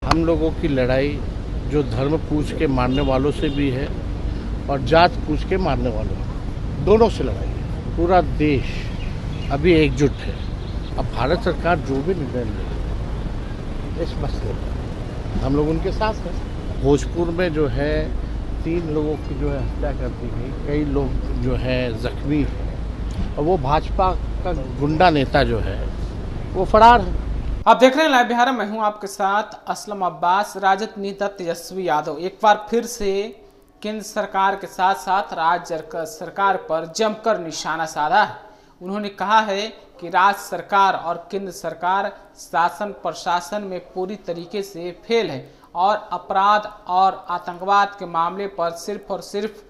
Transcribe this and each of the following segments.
हम लोगों की लड़ाई जो धर्म पूछ के मारने वालों से भी है और जात पूछ के मारने वालों, दोनों से लड़ाई है। पूरा देश अभी एकजुट है। अब भारत सरकार जो भी निर्णय ले इस मसले पर हम लोग उनके साथ हैं। भोजपुर में जो है 3 लोगों की जो है हत्या कर दी गई, कई लोग जो है जख्मी हैं और वो भाजपा का गुंडा नेता जो है वो फरार है। आप देख रहे हैं लाइव बिहार। मैं हूं आपके साथ असलम अब्बास। राजद नेता तेजस्वी यादव एक बार फिर से केंद्र सरकार के साथ साथ राज्य सरकार पर जमकर निशाना साधा है। उन्होंने कहा है कि राज्य सरकार और केंद्र सरकार शासन प्रशासन में पूरी तरीके से फेल है और अपराध और आतंकवाद के मामले पर सिर्फ और सिर्फ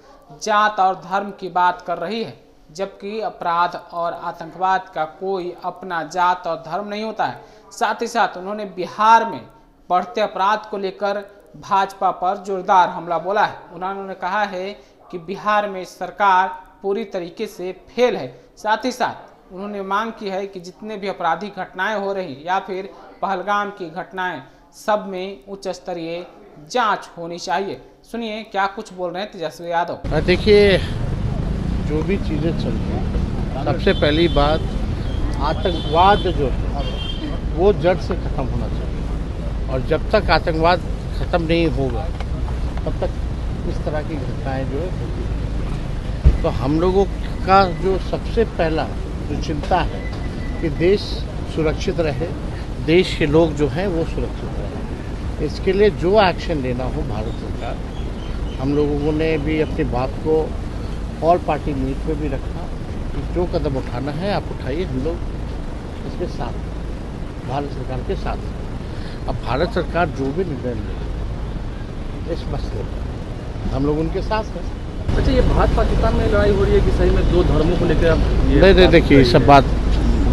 जात और धर्म की बात कर रही है, जबकि अपराध और आतंकवाद का कोई अपना जात और धर्म नहीं होता है। साथ ही साथ उन्होंने बिहार में बढ़ते अपराध को लेकर भाजपा पर जोरदार हमला बोला है। उन्होंने कहा है कि बिहार में सरकार पूरी तरीके से फेल है। साथ ही साथ उन्होंने मांग की है कि जितने भी आपराधिक घटनाएं हो रही या फिर पहलगाम की घटनाएं, सब में उच्च स्तरीय जांच होनी चाहिए। सुनिए क्या कुछ बोल रहे हैं तेजस्वी यादव। देखिए, जो भी चीज़ें चल रही हैं, सबसे पहली बात आतंकवाद जो है वो जड़ से ख़त्म होना चाहिए और जब तक आतंकवाद ख़त्म नहीं होगा तब तक इस तरह की घटनाएं जो है होती हैं। तो हम लोगों का जो सबसे पहला जो चिंता है कि देश सुरक्षित रहे, देश के लोग जो हैं वो सुरक्षित रहे। इसके लिए जो एक्शन लेना हो भारत सरकार, हम लोगों ने भी अपनी बात को ऑल पार्टी मीट में भी रखा कि जो कदम उठाना है आप उठाइए, हम लोग इसके साथ, भारत सरकार के साथ। अब भारत सरकार जो भी निर्णय ले इस मसले पर हम लोग उनके साथ हैं। अच्छा, ये भारत पाकिस्तान में लड़ाई हो रही है कि सही में दो धर्मों को लेकर? नहीं, देखिए ये सब बात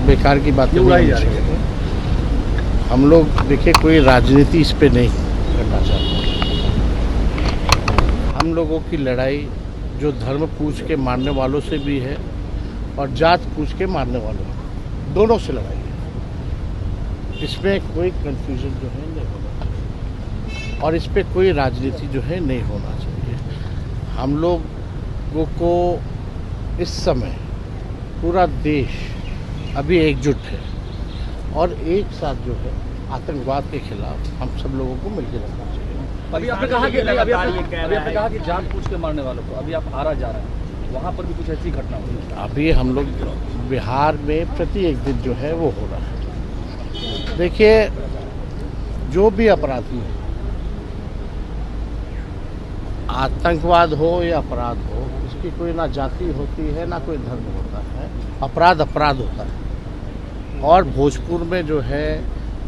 बेकार की बात उड़ाई जा रही है। हम लोग देखिए कोई राजनीति इस पे नहीं करना चाहते। हम लोगों की लड़ाई जो धर्म पूछ के मारने वालों से भी है और जात पूछ के मारने वालों, दोनों से लड़ाई है। इसमें कोई कंफ्यूजन जो है नहीं होना और इस पे कोई राजनीति जो है नहीं होना चाहिए। हम लोगों को इस समय पूरा देश अभी एकजुट है और एक साथ जो है आतंकवाद के खिलाफ हम सब लोगों को मिलकर रहना चाहिए। अभी आपने कहा कि जान पूछ के मारने वालों को, अभी आप आरा जा रहे हैं, वहाँ पर भी कुछ ऐसी घटना हुई? अभी हम लोग बिहार में प्रति एक दिन जो है वो हो रहा है। देखिए, जो भी अपराधी है, आतंकवाद हो या अपराध हो, इसकी कोई ना जाति होती है ना कोई धर्म होता है। अपराध अपराध होता है और भोजपुर में जो है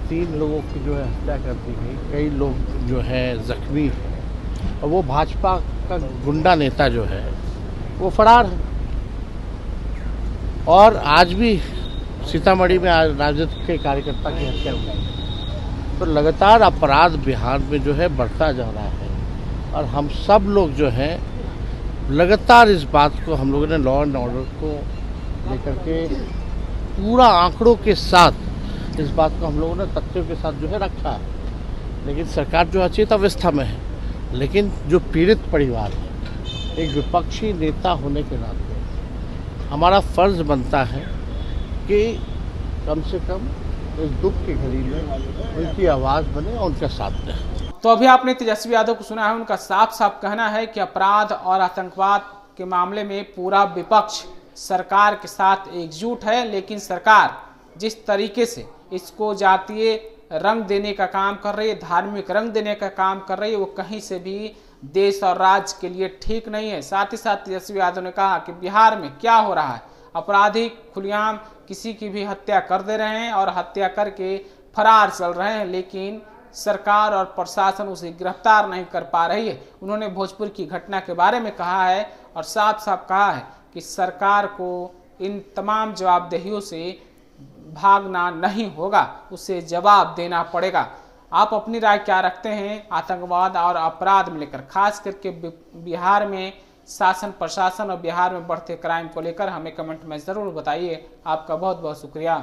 3 लोगों की जो है हत्या कर दी गई, कई लोग जो है जख्मी हैं और वो भाजपा का गुंडा नेता जो है वो फरार है। और आज भी सीतामढ़ी में आज राजद के कार्यकर्ता की हत्या हुई। तो लगातार अपराध बिहार में जो है बढ़ता जा रहा है और हम सब लोग जो है लगातार इस बात को, हम लोगों ने लॉ एंड ऑर्डर को लेकर के पूरा आंकड़ों के साथ इस बात को हम लोगों ने तथ्यों के साथ जो है रखा है। लेकिन सरकार जो अचेत अवस्था में है, लेकिन जो पीड़ित परिवार है, एक विपक्षी नेता होने के नाते हमारा फर्ज बनता है कि कम से कम इस दुख की घड़ी में उनकी आवाज़ बने और उनका साथ दें। तो अभी आपने तेजस्वी यादव को सुना है। उनका साफ साफ कहना है कि अपराध और आतंकवाद के मामले में पूरा विपक्ष सरकार के साथ एकजुट है, लेकिन सरकार जिस तरीके से इसको जातीय रंग देने का काम कर रही है, धार्मिक रंग देने का काम कर रही है, वो कहीं से भी देश और राज्य के लिए ठीक नहीं है। साथ ही साथ तेजस्वी यादव ने कहा कि बिहार में क्या हो रहा है, अपराधी खुलेआम किसी की भी हत्या कर दे रहे हैं और हत्या करके फरार चल रहे हैं, लेकिन सरकार और प्रशासन उसे गिरफ्तार नहीं कर पा रही है। उन्होंने भोजपुर की घटना के बारे में कहा है और साफ साफ कहा है कि सरकार को इन तमाम जवाबदेहियों से भागना नहीं होगा, उसे जवाब देना पड़ेगा। आप अपनी राय क्या रखते हैं आतंकवाद और अपराध में लेकर, खास करके बिहार में शासन प्रशासन और बिहार में बढ़ते क्राइम को लेकर? हमें कमेंट में ज़रूर बताइए। आपका बहुत बहुत शुक्रिया।